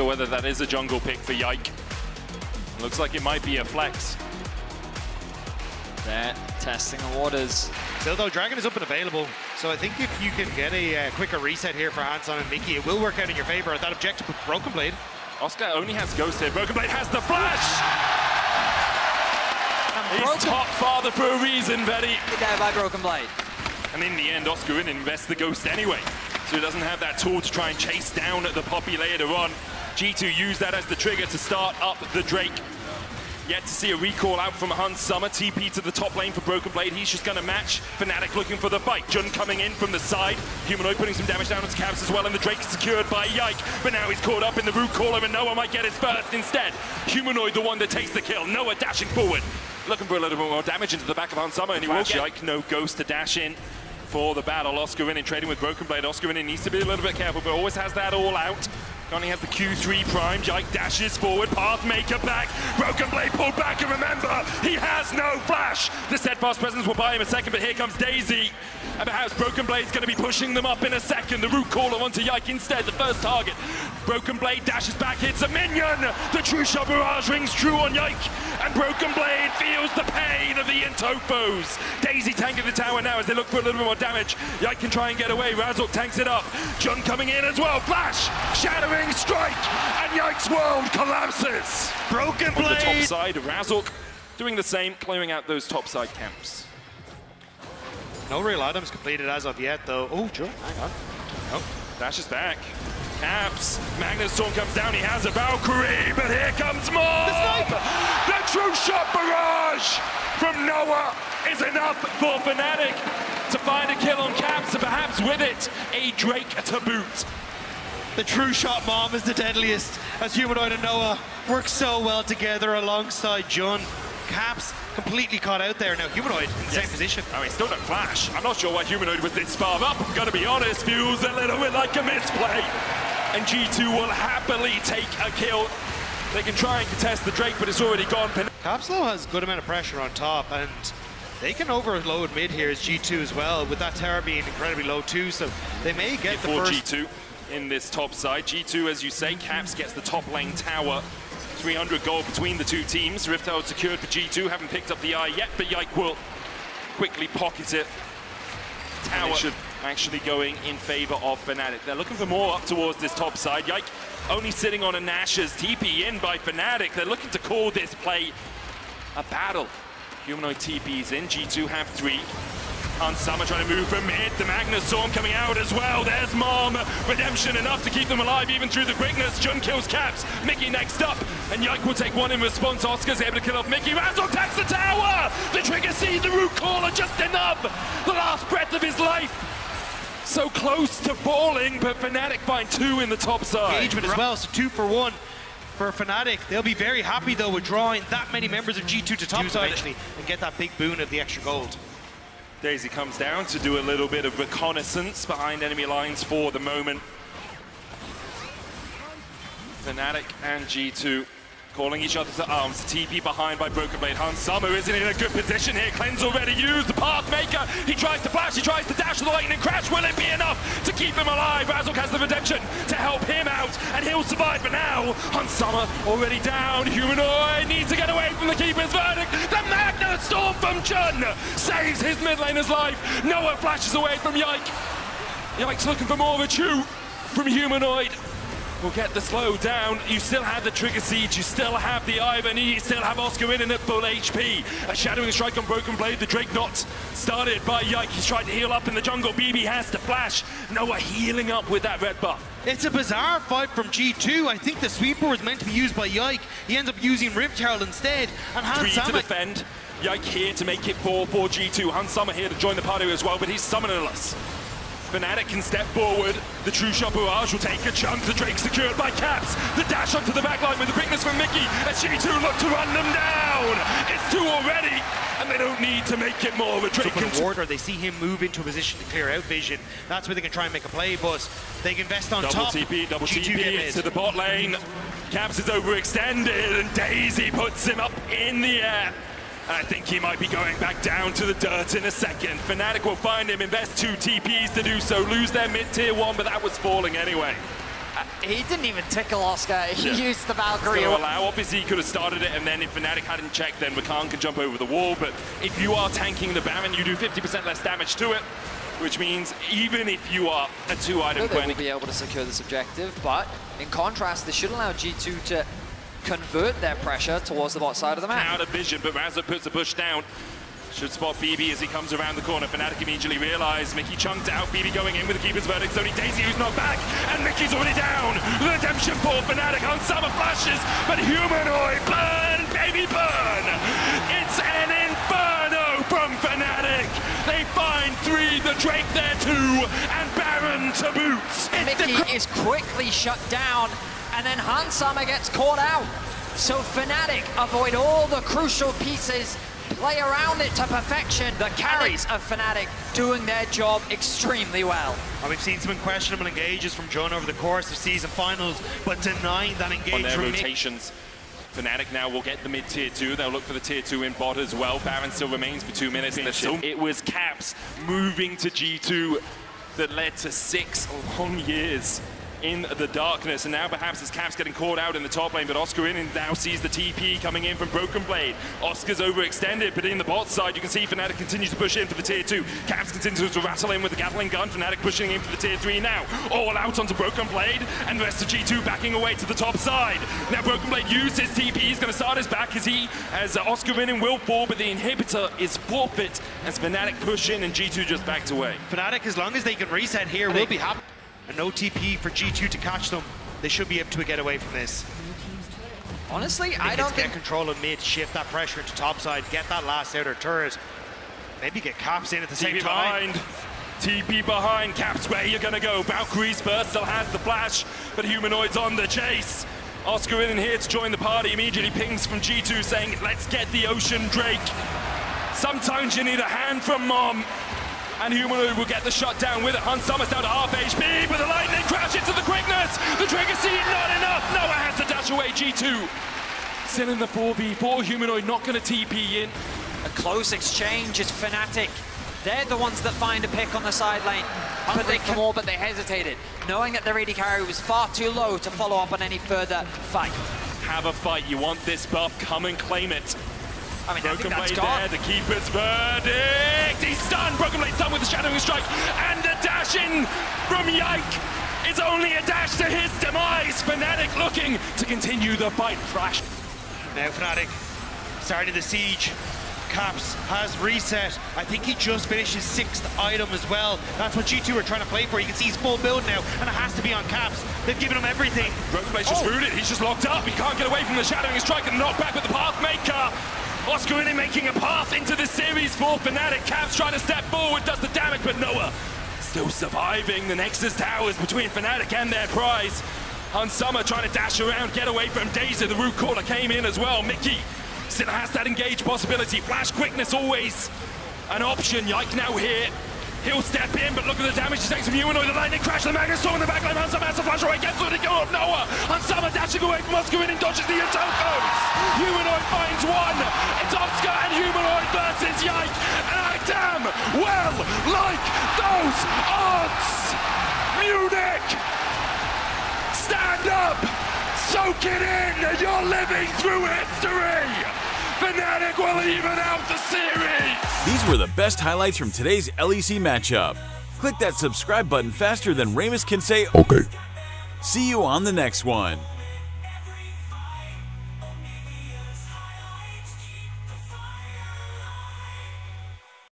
whether that is a jungle pick for Yike. Looks like it might be a flex. They're testing the waters. Still though, Dragon is up and available, so I think if you can get a quicker reset here for Hanson and Mickey, it will work out in your favor. That objective with Broken Blade. Oscar only has Ghost here. Broken Blade has the flash! He's top father for a reason, Betty. Good day by Broken Blade. And in the end, Oscar invests the Ghost anyway, so he doesn't have that tool to try and chase down the Poppy later on. G2 used that as the trigger to start up the Drake. Yet to see a recall out from Hans Summer. TP to the top lane for Broken Blade. He's just going to match. Fnatic looking for the fight. Jun coming in from the side. Humanoid putting some damage down on his caps as well, and the Drake is secured by Yike. But now he's caught up in the root caller, and Noah might get his first instead. Humanoid the one that takes the kill. Noah dashing forward. Looking for a little bit more damage into the back of Hans Summer, and he will get Yike. No Ghost to dash in for the battle. Oscar in trading with Broken Blade. Oscar in needs to be a little bit careful, but always has that all out. Connie has the Q3 prime. Yike dashes forward. Pathmaker back. Broken Blade pulled back, and remember, he has no flash. The steadfast presence will buy him a second, but here comes Daisy. And perhaps Broken Blade's going to be pushing them up in a second. The root caller onto Yike instead, the first target. Broken Blade dashes back, hits a minion. The true shot barrage rings true on Yike. And Broken Blade feels the pain of the Into foes. Daisy tanking the tower now as they look for a little bit more damage. Yike can try and get away. Razork tanks it up. Jun coming in as well. Flash! Shattering strike! And Yike's world collapses! Broken Blade! On the top side, Razork doing the same, clearing out those top side camps. No real items completed as of yet, though. Oh, Jun, hang on. Oh, dashes back. Caps. Magnus Storm comes down. He has a Valkyrie, but here comes more! The true shot barrage from Noah is enough for Fnatic to find a kill on Caps, and perhaps with it, a Drake to boot. The true shot mom is the deadliest, as Humanoid and Noah work so well together alongside Jun. Caps completely caught out there. Now Humanoid in the same position. Oh, he's still no flash. I'm not sure why Humanoid was this far up. I'm gonna be honest, feels a little bit like a misplay. And G2 will happily take a kill. They can try and contest the Drake, but it's already gone. Caps though has a good amount of pressure on top, and they can overload mid here as G2 as well, with that tower being incredibly low too, so they may get the first... G2 in this top side. G2, as you say, Caps gets the top lane tower. 300 gold between the two teams. Rift Tower secured for G2, haven't picked up the eye yet, but Yike will quickly pocket it. Tower actually going in favor of Fnatic. They're looking for more up towards this top side. Yike only sitting on a Nash's TP in by Fnatic. They're looking to call this play a battle. Humanoid TP's in, G2 have 3. Hans Summer trying to move from mid, the Magnus Storm coming out as well. There's Mom, redemption enough to keep them alive even through the quickness. Jun kills Caps, Mickey next up, and Yike will take one in response. Oscar's able to kill off Mickey. Razork attacks the tower! The trigger sees the root caller just enough! The last breath of his life! So close to falling, but Fnatic find 2 in the top side. Engagement as well, so 2 for 1 for Fnatic. They'll be very happy though with drawing that many members of G2 to top side eventually and get that big boon of the extra gold. Daisy comes down to do a little bit of reconnaissance behind enemy lines for the moment. Fnatic and G2 calling each other to arms. TP behind by Broken Blade. Hans Summer isn't in a good position here. Cleanse already used. The Pathmaker. He tries to flash. He tries to dash the lightning crash. Will it be enough to keep him alive? Razork has the redemption to help him out, and he'll survive. But now, Hans Summer already down. Humanoid needs to get away from the keeper's verdict. The Magnus Storm from Jun saves his mid laner's life. Noah flashes away from Yike. Yike's looking for more of a chew from Humanoid. We'll get the slow down. You still have the trigger siege, you still have the Ivan, you still have Oscar in at full HP. A shadowing strike on Broken Blade, the Drake not started by Yike. He's trying to heal up in the jungle. BB has to flash. Noah healing up with that red buff. It's a bizarre fight from G2. I think the sweeper was meant to be used by Yike. He ends up using Rift Herald instead. And Hans 3 Summer to defend. Yike here to make it 4 for G2. Hans Summer here to join the party as well, but he's summonerless. Fnatic can step forward. The true shot barrage will take a chunk. The Drake secured by Caps. The dash onto the backline with the quickness from Mickey. And G2 look to run them down. It's 2 already, and they don't need to make it more of a Drake. So Warder, they see him move into a position to clear out vision. That's where they can try and make a play, but they can invest on top. Double TP to the bot lane. Caps is overextended, and Daisy puts him up in the air. I think he might be going back down to the dirt in a second. Fnatic will find him, invest 2 TPs to do so, lose their mid-tier 1, but that was falling anyway. He didn't even tickle Oscar. He used the Valkyrie. So allow, obviously he could have started it, and then if Fnatic hadn't checked, then Rakan can jump over the wall. But if you are tanking the Baron, you do 50% less damage to it, which means even if you are a 2-item They will be able to secure this objective, but in contrast, this should allow G2 to convert their pressure towards the bot side of the map. Out of vision, but Razza puts a push down. Should spot BB as he comes around the corner. Fnatic immediately realize Mickey chunked out. BB going in with the keeper's verdict. It's only Daisy who's not back, and Mickey's already down. Redemption for Fnatic on summer flashes, but Humanoid, burn, baby, burn! It's an inferno from Fnatic. They find 3, the Drake there 2, and Baron to boot. Mickey is quickly shut down, and then Hansama gets caught out. So Fnatic avoid all the crucial pieces, play around it to perfection. The carries of Fnatic doing their job extremely well. And we've seen some questionable engages from Jun over the course of season finals, but denying that engage on their from rotations. Fnatic now will get the mid tier 2. They'll look for the tier 2 in bot as well. Baron still remains for 2 minutes. It was Caps moving to G2 that led to 6 long years in the darkness, and now perhaps as Caps getting caught out in the top lane, but Oscar in and now sees the TP coming in from Broken Blade. Oscar's overextended, but in the bot side you can see Fnatic continues to push in for the tier 2. Caps continues to rattle in with the Gatling gun. Fnatic pushing in for the tier 3 now. All out onto Broken Blade, and the rest of G2 backing away to the top side. Now Broken Blade used his TP. He's going to start his back as Oscar in and will fall, but the inhibitor is forfeit as Fnatic push in and G2 just backed away. Fnatic, as long as they can reset here, will be happy. And no TP for G2 to catch them. They should be able to get away from this. Honestly, I don't think... Get control of mid, shift that pressure to top side, get that last outer turret. Maybe get Caps in at the same time. TP behind, Caps, where you're gonna go. Valkyrie's burst still has the flash, but Humanoid's on the chase. Oscar in here to join the party, immediately pings from G2 saying, let's get the Ocean Drake. Sometimes you need a hand from Mom. And Humanoid will get the shot down with it. Hansama's down to half HP, but the lightning crash into the quickness. The trigger seed, not enough. Noah has to dash away G2. Still in the 4v4, Humanoid not going to TP in. A close exchange is Fnatic. They're the ones that find a pick on the side lane. But they can more, but they hesitated, knowing that their AD carry was far too low to follow up on any further fight. Have a fight. You want this buff, come and claim it. I mean, Broken I think Blade there, the keeper's verdict. He's stunned. Broken Blade stunned with the Shadowing Strike. And the dash in from Yike is only a dash to his demise. Fnatic looking to continue the fight. Flash. Now Fnatic starting the siege. Caps has reset. I think he just finished his 6th item as well. That's what G2 are trying to play for. You can see he's full build now, and it has to be on Caps. They've given him everything. Broken Blade's just rooted. He's just locked up. He can't get away from the Shadowing Strike and knock back with the Pathmaker. Oscar in making a path into the series for Fnatic. Caps trying to step forward, does the damage, but Noah still surviving. The Nexus towers between Fnatic and their prize. Hansama trying to dash around, get away from Daisy. The root caller came in as well. Mickey still has that engage possibility. Flash quickness always an option. Yike now here. He'll step in, but look at the damage he takes from Humanoid. The lightning crash, the Magnus Storm in the backline. Hansama has to flash away, gets it to go up Noah. Hansama dashing away from Oscar and dodges the Otokos. Humanoid finds one. It's Oscar and Humanoid versus Yike. And I damn well like those odds. Munich, stand up, soak it in. You're living through history. Fnatic will even out the series! These were the best highlights from today's LEC matchup. Click that subscribe button faster than Ramus can say okay. See you on the next one.